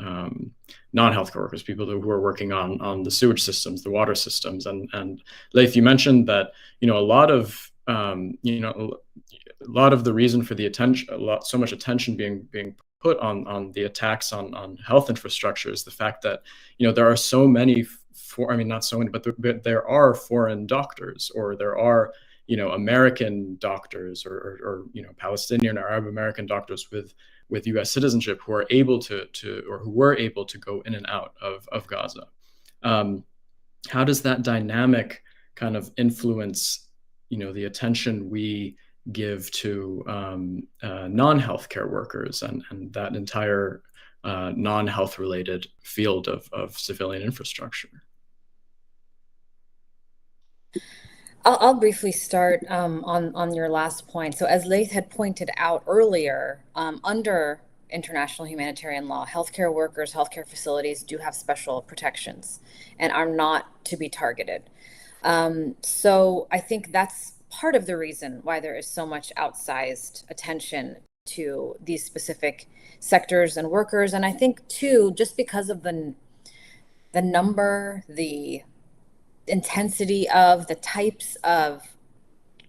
non-healthcare workers, people who are working on the sewage systems, the water systems. And Layth, you mentioned that a lot of the reason for the attention, so much attention being put on the attacks on health infrastructure is the fact that there are so many. Not so many, but there are foreign doctors, or there are American doctors, or Palestinian or Arab American doctors with U.S. citizenship who are able to or who were able to go in and out of Gaza. How does that dynamic kind of influence the attention we give to non-healthcare workers and that entire non-health related field of civilian infrastructure? I'll briefly start on your last point. So as Layth had pointed out earlier, under international humanitarian law, healthcare workers, healthcare facilities do have special protections and are not to be targeted. So I think that's part of the reason why there is so much outsized attention to these specific sectors and workers. And I think too, just because of the number, the intensity of the types of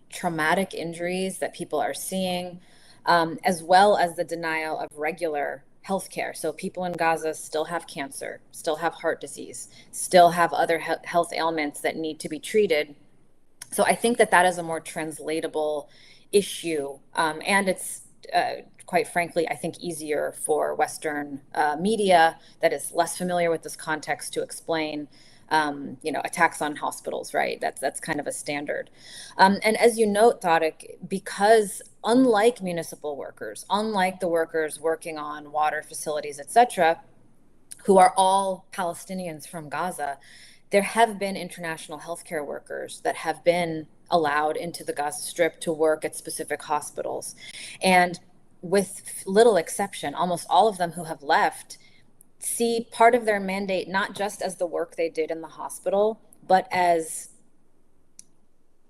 traumatic injuries that people are seeing, as well as the denial of regular healthcare. So people in Gaza still have cancer, still have heart disease, still have other health ailments that need to be treated. So I think that is a more translatable issue. And it's quite frankly, I think, easier for Western media that is less familiar with this context to explain. attacks on hospitals, right? That's kind of a standard. And as you note, Tariq, because unlike municipal workers, unlike the workers working on water facilities, etc., who are all Palestinians from Gaza, there have been international healthcare workers that have been allowed into the Gaza Strip to work at specific hospitals. And with little exception, almost all of them who have left see part of their mandate not just as the work they did in the hospital, but as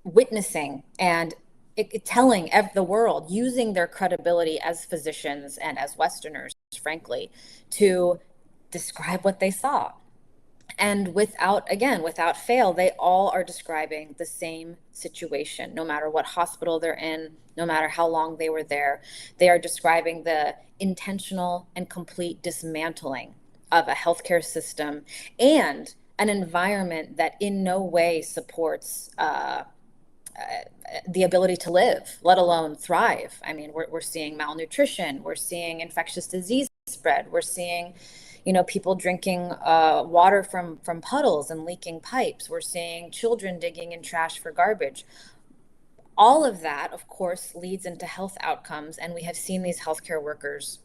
witnessing and telling the world, using their credibility as physicians and as Westerners, frankly, to describe what they saw. And without fail, they all are describing the same situation, no matter what hospital they're in, no matter how long they were there. They are describing the intentional and complete dismantling of a healthcare system and an environment that in no way supports the ability to live, let alone thrive. I mean, we're seeing malnutrition, we're seeing infectious disease spread, we're seeing people drinking water from puddles and leaking pipes. We're seeing children digging in trash for garbage. All of that, of course, leads into health outcomes, and we have seen these healthcare workers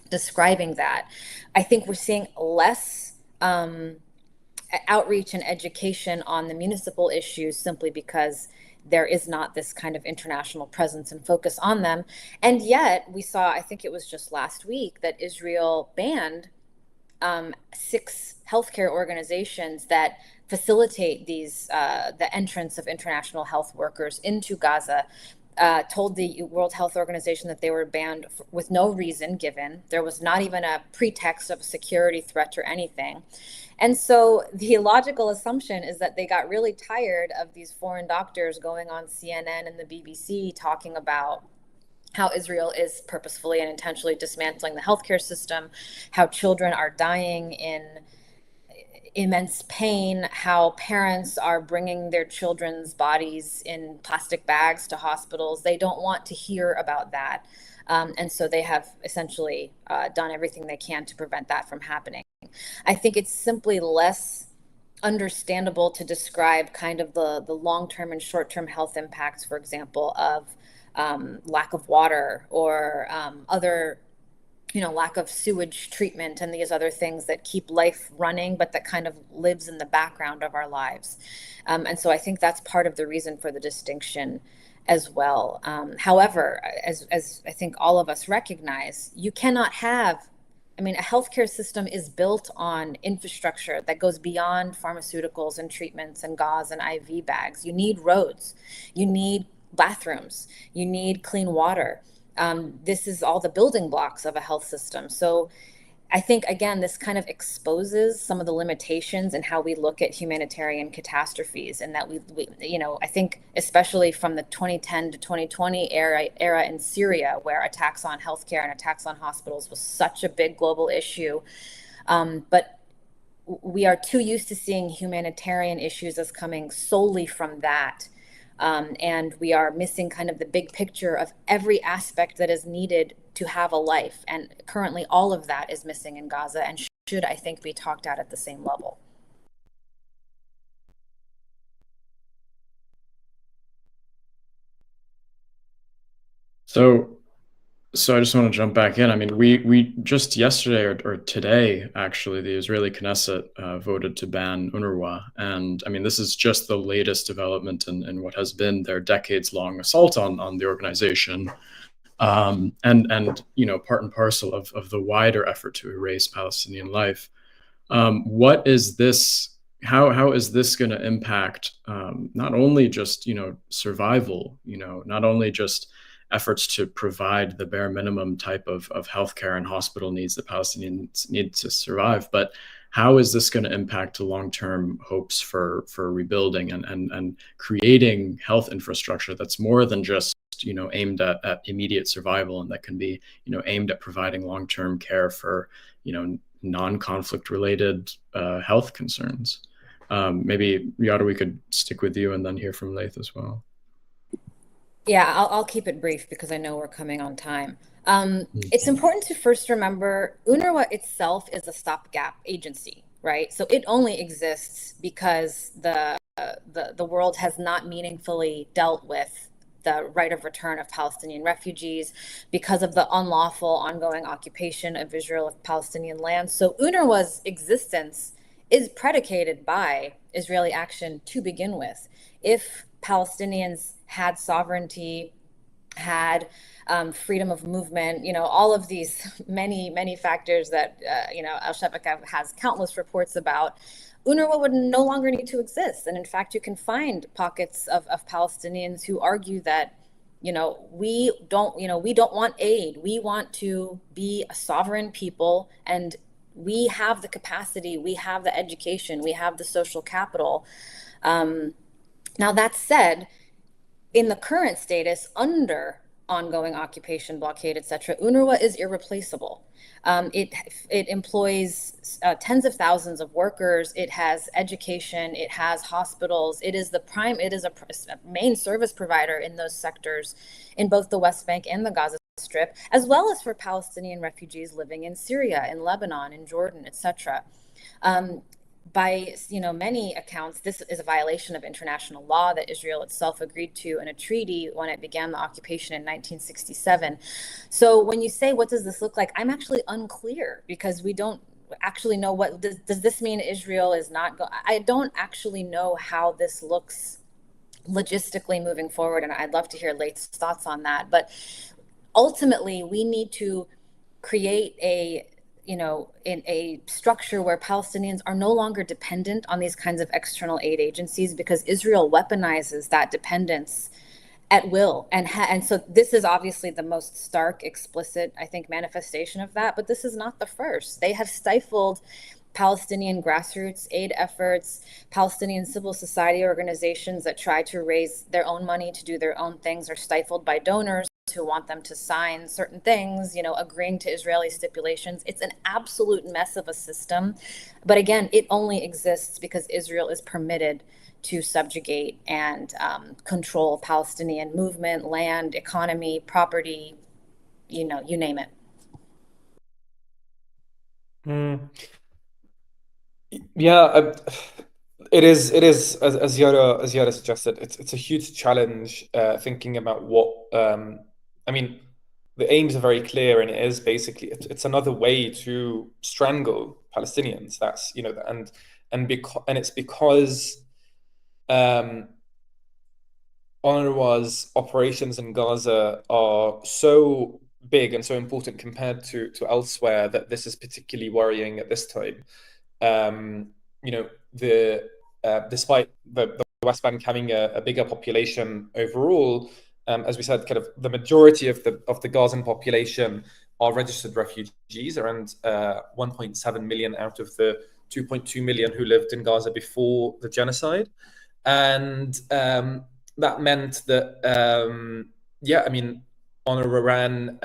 describing that. I think we're seeing less outreach and education on the municipal issues simply because there is not this kind of international presence and focus on them. And yet we saw, I think it was just last week, that Israel banned 6 healthcare organizations that facilitate the entrance of international health workers into Gaza, told the World Health Organization that they were banned with no reason given. There was not even a pretext of a security threat or anything. And so the logical assumption is that they got really tired of these foreign doctors going on CNN and the BBC talking about how Israel is purposefully and intentionally dismantling the healthcare system, how children are dying in immense pain, how parents are bringing their children's bodies in plastic bags to hospitals. They don't want to hear about that. And so they have essentially done everything they can to prevent that from happening. I think it's simply less understandable to describe kind of the long-term and short-term health impacts, for example, of lack of water or other, lack of sewage treatment and these other things that keep life running, but that kind of lives in the background of our lives. And so I think that's part of the reason for the distinction as well. However, as I think all of us recognize, you cannot have, a healthcare system is built on infrastructure that goes beyond pharmaceuticals and treatments and gauze and IV bags. You need roads, you need bathrooms, you need clean water. This is all the building blocks of a health system. So I think, again, this kind of exposes some of the limitations in how we look at humanitarian catastrophes, and that we I think especially from the 2010 to 2020 era in Syria, where attacks on healthcare and attacks on hospitals was such a big global issue. But we are too used to seeing humanitarian issues as coming solely from that. And we are missing kind of the big picture of every aspect that is needed to have a life. And currently all of that is missing in Gaza and should, I think, be talked at the same level. So I just want to jump back in. I mean, we just yesterday or today, actually, the Israeli Knesset voted to ban UNRWA. And I mean, this is just the latest development in what has been their decades-long assault on the organization. And part and parcel of the wider effort to erase Palestinian life. What is this? How is this going to impact not only just survival, not only just efforts to provide the bare minimum type of healthcare and hospital needs that Palestinians need to survive, but how is this going to impact the long-term hopes for rebuilding and creating health infrastructure that's more than just aimed at immediate survival, and that can be aimed at providing long-term care for non-conflict related health concerns? Maybe Yara, we could stick with you and then hear from Layth as well. Yeah, I'll keep it brief because I know we're coming on time. It's important to first remember UNRWA itself is a stopgap agency, right? So it only exists because the world has not meaningfully dealt with the right of return of Palestinian refugees, because of the unlawful ongoing occupation of Israel of Palestinian lands. So UNRWA's existence is predicated by Israeli action to begin with. If Palestinians had sovereignty, had freedom of movement, all of these many factors that, Al-Shabaka has countless reports about, UNRWA would no longer need to exist. And in fact, you can find pockets of Palestinians who argue that, we don't want aid. We want to be a sovereign people, and we have the capacity, we have the education, we have the social capital. Now, that said, in the current status, under ongoing occupation, blockade, etc., UNRWA is irreplaceable. It employs tens of thousands of workers. It has education. It has hospitals. It is a main service provider in those sectors, in both the West Bank and the Gaza Strip, as well as for Palestinian refugees living in Syria, in Lebanon, in Jordan, etc. By many accounts, this is a violation of international law that Israel itself agreed to in a treaty when it began the occupation in 1967. So when you say, what does this look like? I'm actually unclear, because we don't actually know what does this mean. Israel is not I don't actually know how this looks logistically moving forward, and I'd love to hear Layth's thoughts on that. But ultimately, we need to create in a structure where Palestinians are no longer dependent on these kinds of external aid agencies, because Israel weaponizes that dependence at will. And so this is obviously the most stark, explicit, I think, manifestation of that. But this is not the first. They have stifled Palestinian grassroots aid efforts, Palestinian civil society organizations that try to raise their own money to do their own things are stifled by donors who want them to sign certain things, agreeing to Israeli stipulations. It's an absolute mess of a system. But again, it only exists because Israel is permitted to subjugate and control Palestinian movement, land, economy, property, you name it. Yeah, it is as Yara suggested. It's a huge challenge thinking about what I mean. The aims are very clear, and it is basically it's another way to strangle Palestinians. That's and it's because UNRWA's operations in Gaza are so big and so important compared to elsewhere that this is particularly worrying at this time. Despite the West Bank having a bigger population overall, as we said, kind of the majority of the Gazan population are registered refugees, around 1.7 million out of the 2.2 million who lived in Gaza before the genocide. And that meant that, UNRWA ran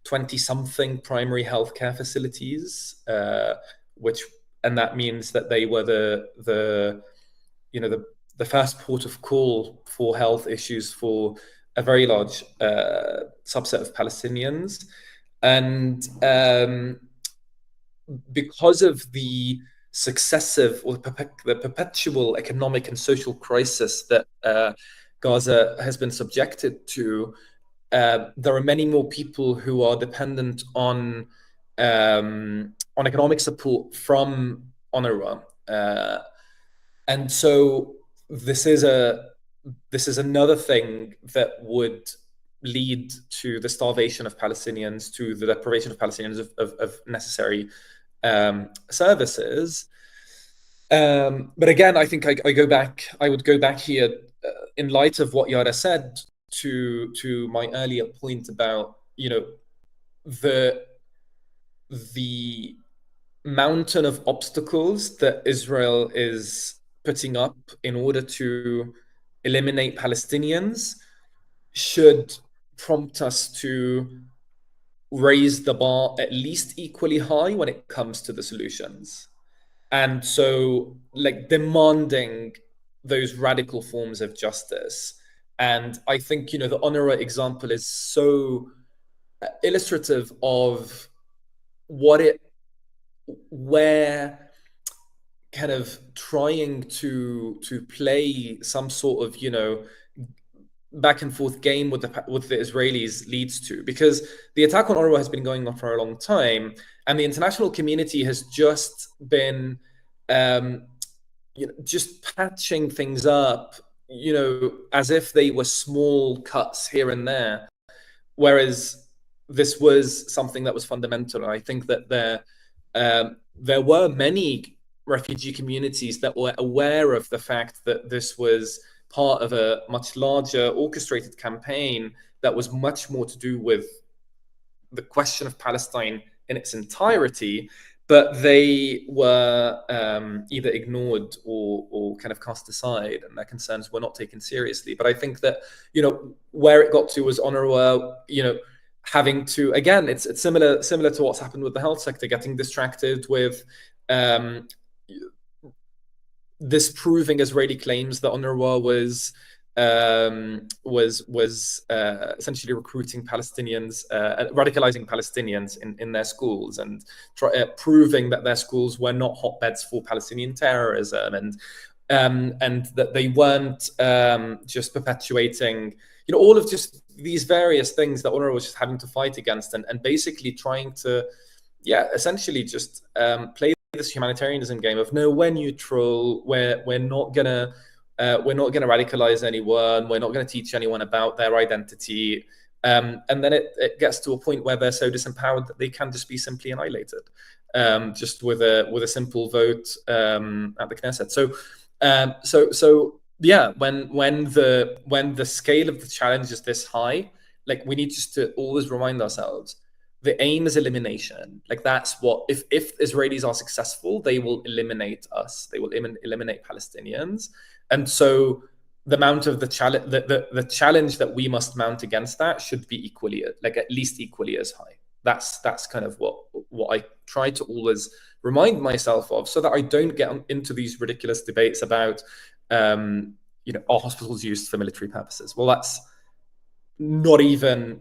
20-something primary healthcare facilities, and that means that they were the first port of call for health issues for a very large subset of Palestinians. And because of the successive or the perpetual economic and social crisis that Gaza has been subjected to, there are many more people who are dependent on economic support from UNRWA, and so this is another thing that would lead to the starvation of Palestinians, to the deprivation of Palestinians of necessary services. But again, I think I would go back here in light of what Yara said to my earlier point about the mountain of obstacles that Israel is putting up in order to eliminate Palestinians should prompt us to raise the bar at least equally high when it comes to the solutions. And so, demanding those radical forms of justice. And I think, the UNRWA example is so illustrative of where kind of trying to play some sort of, you know, back and forth game with the Israelis leads to, because the attack on UNRWA has been going on for a long time, and the international community has just been you know, just patching things up, you know, as if they were small cuts here and there, whereas this was something that was fundamental. And I think that there were many refugee communities that were aware of the fact that this was part of a much larger orchestrated campaign that was much more to do with the question of Palestine in its entirety, but they were either ignored or kind of cast aside, and their concerns were not taken seriously. But I think that, you know, where it got to was UNRWA, you know, having to, again, it's similar to what's happened with the health sector, getting distracted with disproving Israeli claims that UNRWA was essentially recruiting Palestinians, radicalizing Palestinians in their schools, and proving that their schools were not hotbeds for Palestinian terrorism, and that they weren't just perpetuating, you know, all of just these various things that UNRWA was just having to fight against, and basically trying to, yeah, essentially just play this humanitarianism game of, no, we're neutral, we're not gonna radicalize anyone, we're not gonna teach anyone about their identity, and then it gets to a point where they're so disempowered that they can just be simply annihilated, just with a simple vote at the Knesset. So yeah, when the scale of the challenge is this high, like, we need just to always remind ourselves, the aim is elimination. Like, that's what, if Israelis are successful, they will eliminate us. They will eliminate Palestinians. And so the amount of the challenge that we must mount against that should be equally, like, at least equally as high. That's kind of what I try to always remind myself of, so that I don't get into these ridiculous debates about, you know, are hospitals used for military purposes? Well, that's not even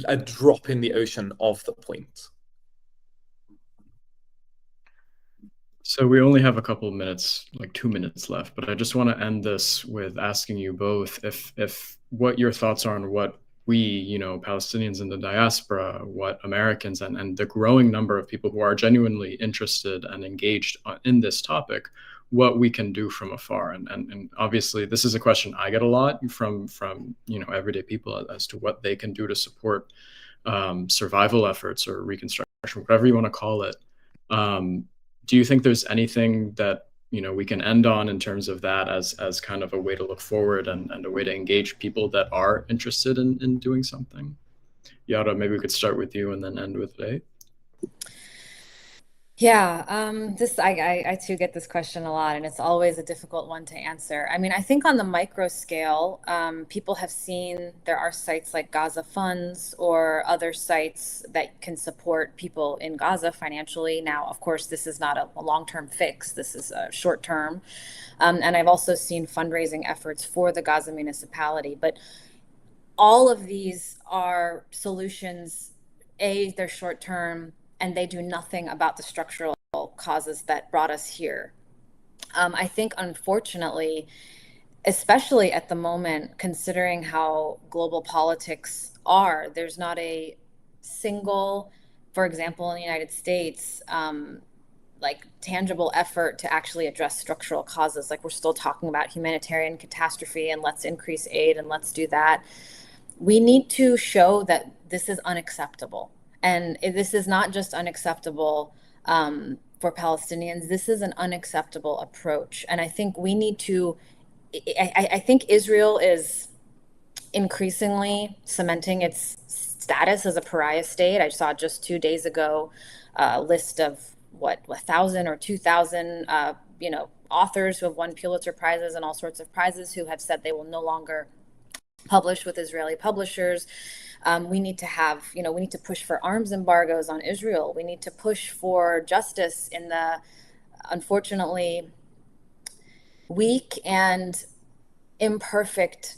a drop in the ocean of the point. So we only have a couple of minutes, like 2 minutes left, but I just want to end this with asking you both if what your thoughts are on what we, you know, Palestinians in the diaspora, what Americans and the growing number of people who are genuinely interested and engaged in this topic, what we can do from afar. And obviously this is a question I get a lot from you know, everyday people as to what they can do to support survival efforts or reconstruction, whatever you want to call it. Do you think there's anything that, you know, we can end on in terms of that as kind of a way to look forward and a way to engage people that are interested in doing something? Yara, maybe we could start with you and then end with Layth. Yeah, I too get this question a lot, and it's always a difficult one to answer. I mean, I think on the micro scale, people have seen there are sites like Gaza Funds or other sites that can support people in Gaza financially. Now, of course, this is not a long-term fix. This is a short-term. And I've also seen fundraising efforts for the Gaza municipality. But all of these are solutions. They're short-term, and they do nothing about the structural causes that brought us here. I think, unfortunately, especially at the moment, considering how global politics are, there's not a single, for example, in the United States, like tangible effort to actually address structural causes. Like, we're still talking about humanitarian catastrophe and let's increase aid and let's do that. We need to show that this is unacceptable. And this is not just unacceptable for Palestinians. This is an unacceptable approach. And I think we need to, I think Israel is increasingly cementing its status as a pariah state. I saw just 2 days ago a list of 1,000 or 2,000 you know, authors who have won Pulitzer Prizes and all sorts of prizes who have said they will no longer publish with Israeli publishers. We need to have, you know, we need to push for arms embargoes on Israel. We need to push for justice in the, unfortunately, weak and imperfect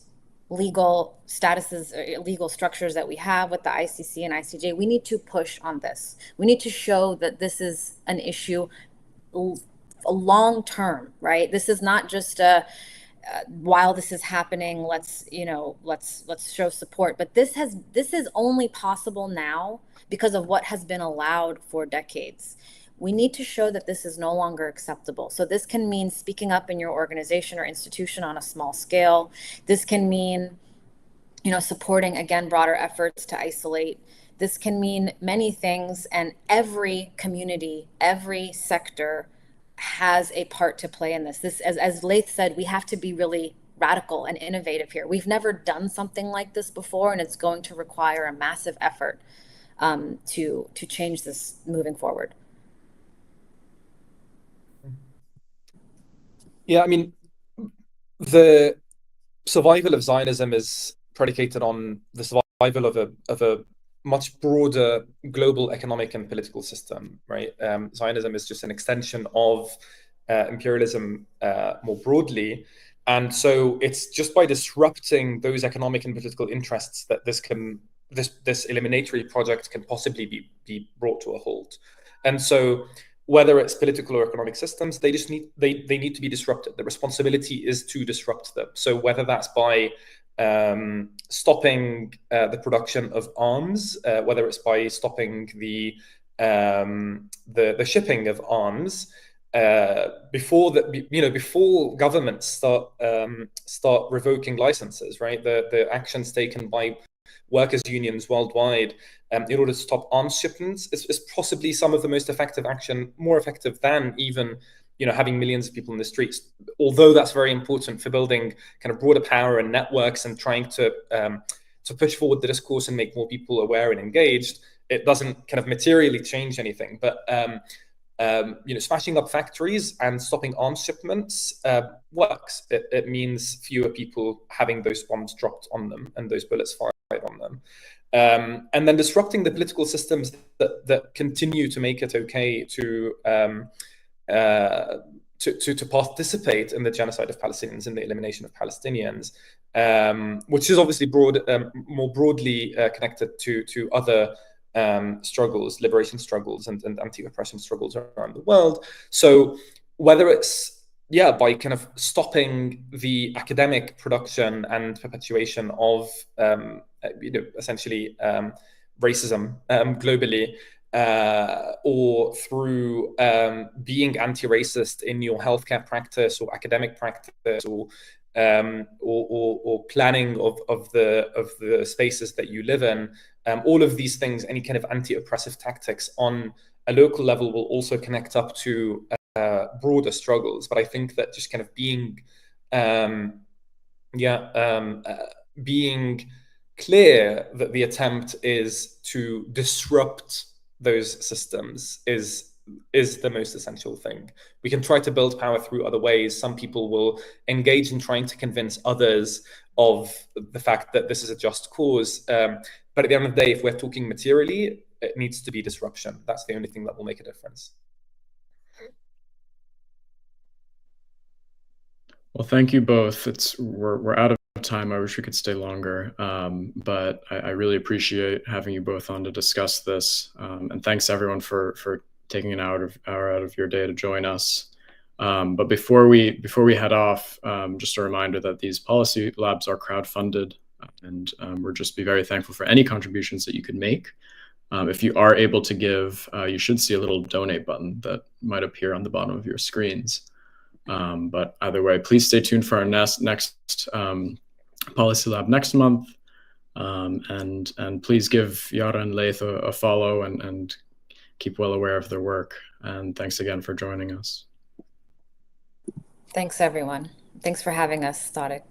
legal statuses, legal structures that we have with the ICC and ICJ. We need to push on this. We need to show that this is an issue long term, right? This is not just a while this is happening, let's show support. But this is only possible now because of what has been allowed for decades. We need to show that this is no longer acceptable. So this can mean speaking up in your organization or institution on a small scale. This can mean, supporting, again, broader efforts to isolate. This can mean many things, and every community, every sector has a part to play in this. As Layth said, we have to be really radical and innovative here. We've never done something like this before, and it's going to require a massive effort to change this moving forward. Yeah, I mean, the survival of Zionism is predicated on the survival of a much broader global economic and political system, right? Zionism is just an extension of imperialism more broadly. And so it's just by disrupting those economic and political interests that this eliminatory project can possibly be brought to a halt. And so whether it's political or economic systems, they need to be disrupted. The responsibility is to disrupt them. So whether that's by stopping the production of arms, whether it's by stopping the shipping of arms, before governments start revoking licenses, right? The actions taken by workers' unions worldwide in order to stop arms shipments is possibly some of the most effective action, more effective than even having millions of people in the streets. Although that's very important for building kind of broader power and networks and trying to push forward the discourse and make more people aware and engaged, it doesn't kind of materially change anything. But smashing up factories and stopping arms shipments works. It means fewer people having those bombs dropped on them and those bullets fired on them. And then disrupting the political systems that continue to make it okay to participate in the genocide of Palestinians and the elimination of Palestinians, which is obviously more broadly connected to other struggles, liberation struggles, and anti-oppression struggles around the world. So whether it's by kind of stopping the academic production and perpetuation of essentially racism globally, or through being anti-racist in your healthcare practice or academic practice, or planning of the spaces that you live in, all of these things, any kind of anti-oppressive tactics on a local level will also connect up to broader struggles. But I think that just kind of being clear that the attempt is to disrupt those systems is the most essential thing. We can try to build power through other ways. Some people will engage in trying to convince others of the fact that this is a just cause. But at the end of the day, if we're talking materially, it needs to be disruption. That's the only thing that will make a difference. Well, thank you both. We're out of time. I wish we could stay longer, but I really appreciate having you both on to discuss this. And thanks everyone for taking an hour out of your day to join us. But before we head off, just a reminder that these policy labs are crowdfunded, and we're just be very thankful for any contributions that you could make. If you are able to give, you should see a little donate button that might appear on the bottom of your screens. But either way, please stay tuned for our next policy lab next month, and please give Yara and Layth a follow and keep well aware of their work. And thanks again for joining us. Thanks, everyone. Thanks for having us, Tariq.